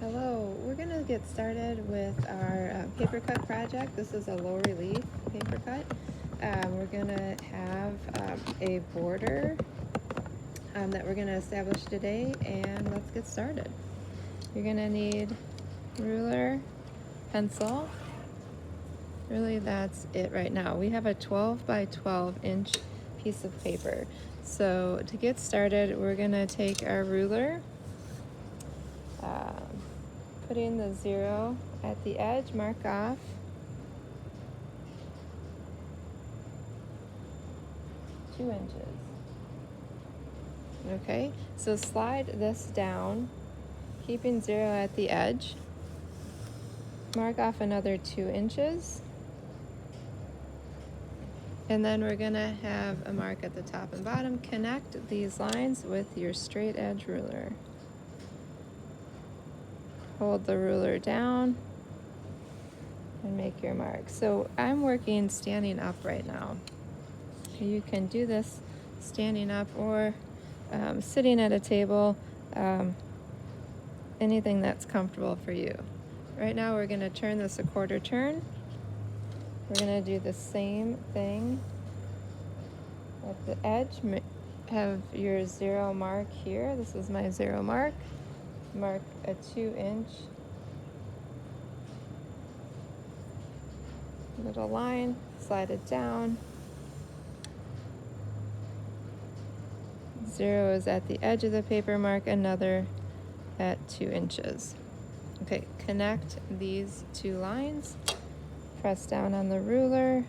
Hello, we're going to get started with our paper cut project. This is a low relief paper cut. We're going to have a border that we're going to establish today, and let's get started. You're going to need ruler, pencil. Really, that's it right now. We have a 12 by 12 inch piece of paper. So to get started, we're going to take our ruler, putting the 0 at the edge, mark off 2 inches. Okay, so slide this down, keeping 0 at the edge. Mark off another 2 inches. And then we're gonna have a mark at the top and bottom. Connect these lines with your straight edge ruler. Hold the ruler down and make your mark. So I'm working standing up right now. You can do this standing up or sitting at a table, anything that's comfortable for you. Right now we're gonna turn this a quarter turn. We're gonna do the same thing at the edge. Have your 0 mark here. This is my 0 mark. Mark a 2 inch little line, slide it down. 0 is at the edge of the paper, mark another at 2 inches. Okay, connect these 2 lines, press down on the ruler,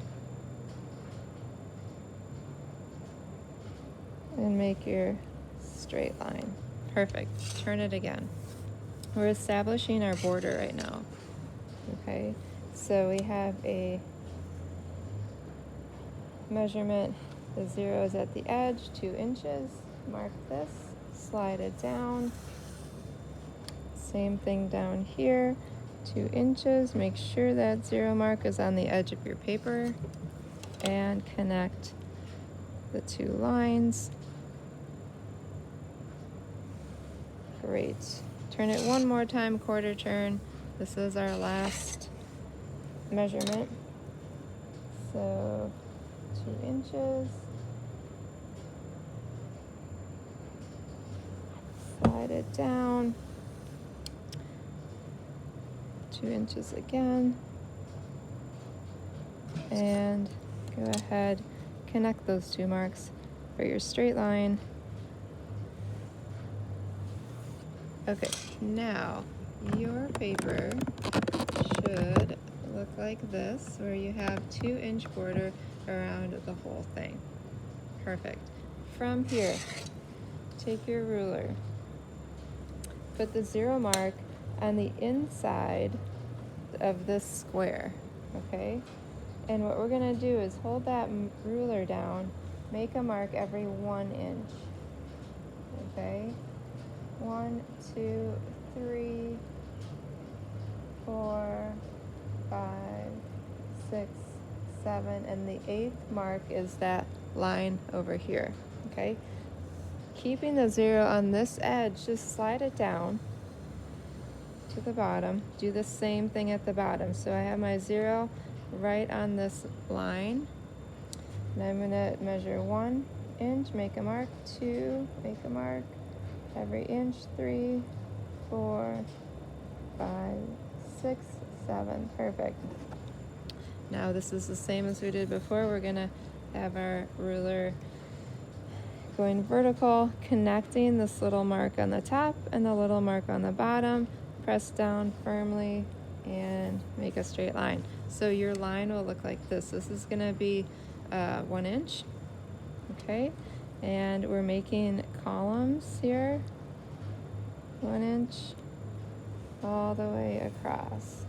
and make your straight line. Perfect. Turn it again. We're establishing our border right now. Okay, so we have a measurement. The 0 is at the edge, 2 inches. Mark this, slide it down. Same thing down here, 2 inches. Make sure that 0 mark is on the edge of your paper, and connect the 2 lines. Great. Turn it one more time, quarter turn. This is our last measurement. So 2 inches. Slide it down. 2 inches again. And go ahead, connect those 2 marks for your straight line. Okay, now your paper should look like this, where you have 2 inch border around the whole thing. Perfect. From here, take your ruler, put the 0 mark on the inside of this square, okay? And what we're gonna do is hold that ruler down, make a mark every 1 inch, okay? 1, 2, 3, 4, 5, 6, 7, and the 8th mark is that line over here, okay? Keeping the 0 on this edge, just slide it down to the bottom. Do the same thing at the bottom. So I have my 0 right on this line, and I'm gonna measure 1 inch, make a mark, 2, make a mark, every inch, 3, 4, 5, 6, 7, perfect. Now this is the same as we did before. We're gonna have our ruler going vertical, connecting this little mark on the top and the little mark on the bottom. Press down firmly and make a straight line. So your line will look like this. This is gonna be 1 inch, okay? And we're making columns here, 1 inch all the way across.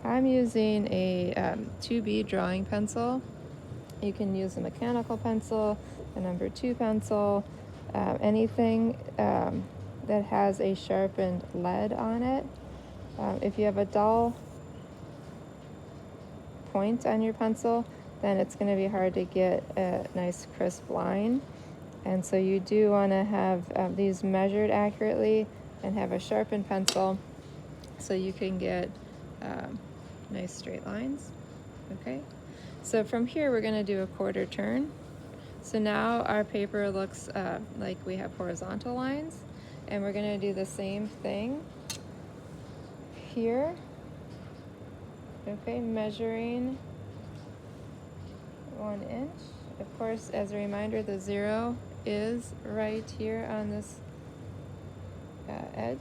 I'm using a 2B drawing pencil. You can use a mechanical pencil, a number 2 pencil, anything that has a sharpened lead on it. If you have a dull point on your pencil, then it's going to be hard to get a nice crisp line. And so you do want to have these measured accurately and have a sharpened pencil so you can get nice straight lines. Okay, so from here we're going to do a quarter turn. So now our paper looks like we have horizontal lines, and we're going to do the same thing here. Okay, measuring 1 inch. Of course, as a reminder, the 0 is right here on this edge.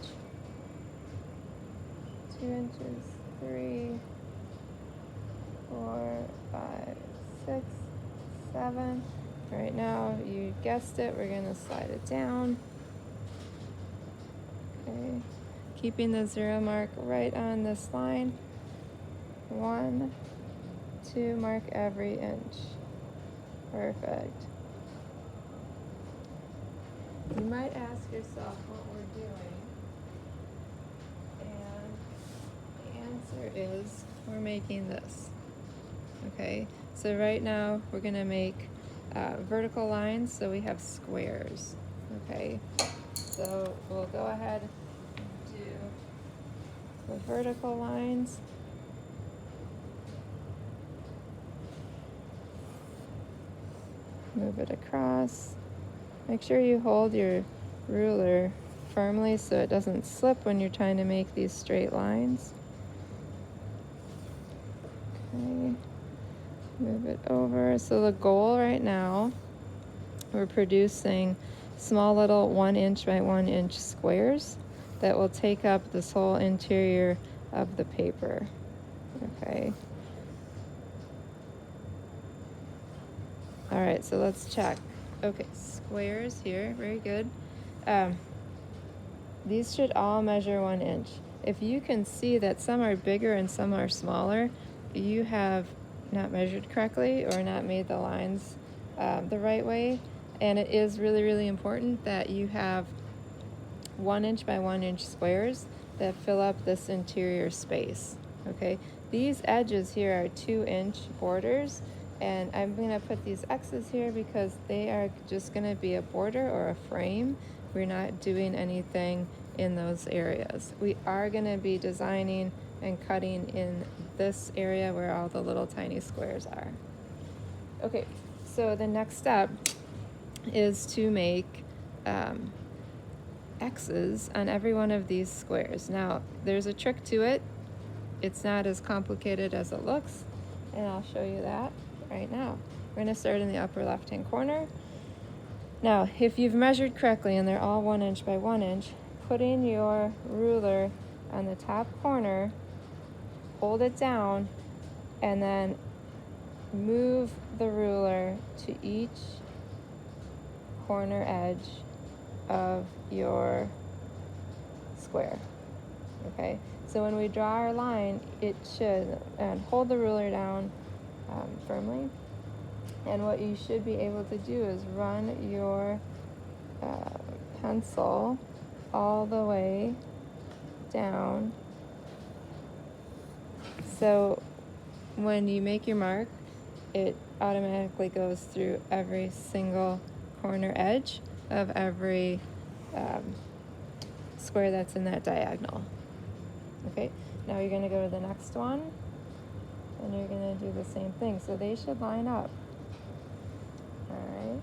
2 inches, 3, 4, 5, 6, 7. Right now, you guessed it, we're going to slide it down. Okay, keeping the 0 mark right on this line. 1, 2, mark every inch. Perfect. You might ask yourself what we're doing, and the answer is we're making this. Okay, so right now we're going to make vertical lines, so we have squares. Okay, so we'll go ahead and do the vertical lines. Move it across. Make sure you hold your ruler firmly so it doesn't slip when you're trying to make these straight lines. Okay, move it over. So the goal right now, we're producing small little 1 inch by 1 inch squares that will take up this whole interior of the paper. Okay. All right, so let's check. Okay, squares here, very good. These should all measure 1 inch. If you can see that some are bigger and some are smaller, you have not measured correctly or not made the lines the right way. And it is really, really important that you have 1 inch by 1 inch squares that fill up this interior space. Okay, these edges here are 2 inch borders, and I'm going to put these X's here because they are just going to be a border or a frame. We're not doing anything in those areas. We are going to be designing and cutting in this area where all the little tiny squares are. Okay, so the next step is to make X's on every one of these squares. Now, there's a trick to it. It's not as complicated as it looks, and I'll show you that right now. We're going to start in the upper left-hand corner. Now, if you've measured correctly and they're all 1 inch by 1 inch, putting your ruler on the top corner, hold it down, and then move the ruler to each corner edge of your square. Okay, so when we draw our line, it should, and hold the ruler down firmly, and what you should be able to do is run your pencil all the way down. So when you make your mark, it automatically goes through every single corner edge of every square that's in that diagonal. Okay, now you're going to go to the next one, and you're going to do the same thing. So they should line up. Alright,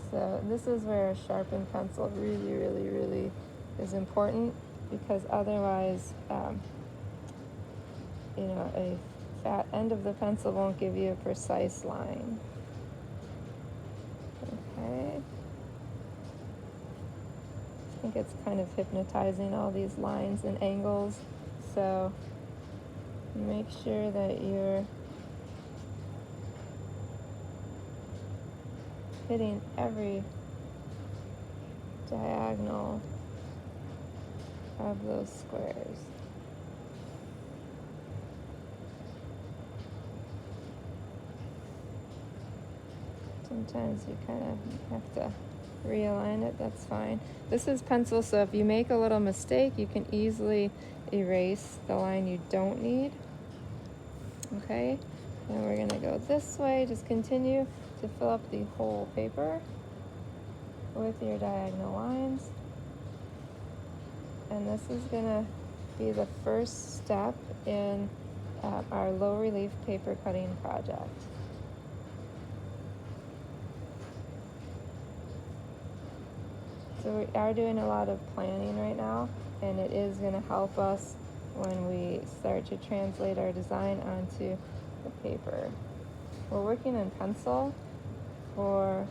so this is where a sharpened pencil really, really, really is important, because otherwise, a fat end of the pencil won't give you a precise line. Okay. I think it's kind of hypnotizing, all these lines and angles, so make sure that you're hitting every diagonal of those squares. Sometimes you kind of have to realign it, that's fine. This is pencil, so if you make a little mistake, you can easily erase the line you don't need. Okay, And we're gonna go this way. Just continue to fill up the whole paper with your diagonal lines. And this is gonna be the first step in our low relief paper cutting project. So we are doing a lot of planning right now, and it is going to help us when we start to translate our design onto the paper. We're working in pencil for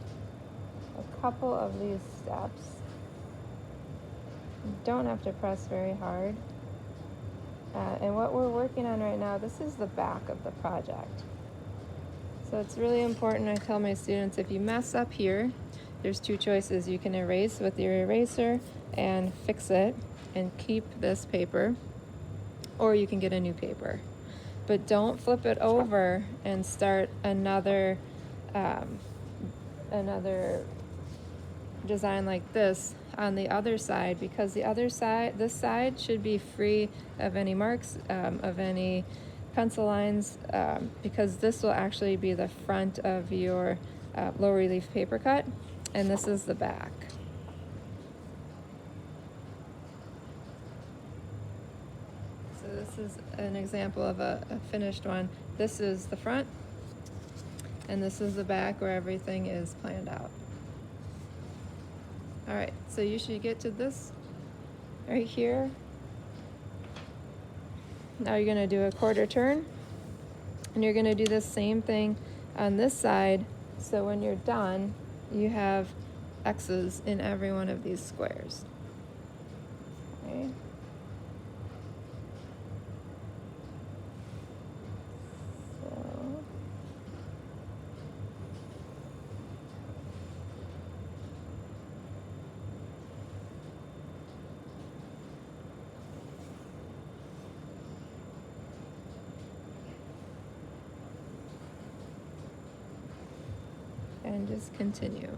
a couple of these steps. You don't have to press very hard. And what we're working on right now, this is the back of the project. So it's really important. I tell my students, if you mess up here, there's two choices. You can erase with your eraser and fix it and keep this paper, or you can get a new paper. But don't flip it over and start another design like this on the other side, because the other side, this side should be free of any marks, of any pencil lines, because this will actually be the front of your low relief paper cut, and this is the back. So this is an example of a finished one. This is the front, and this is the back where everything is planned out. All right, so you should get to this right here. Now you're gonna do a quarter turn, and you're gonna do the same thing on this side. So when you're done, you have X's in every one of these squares. Okay. So and just continue.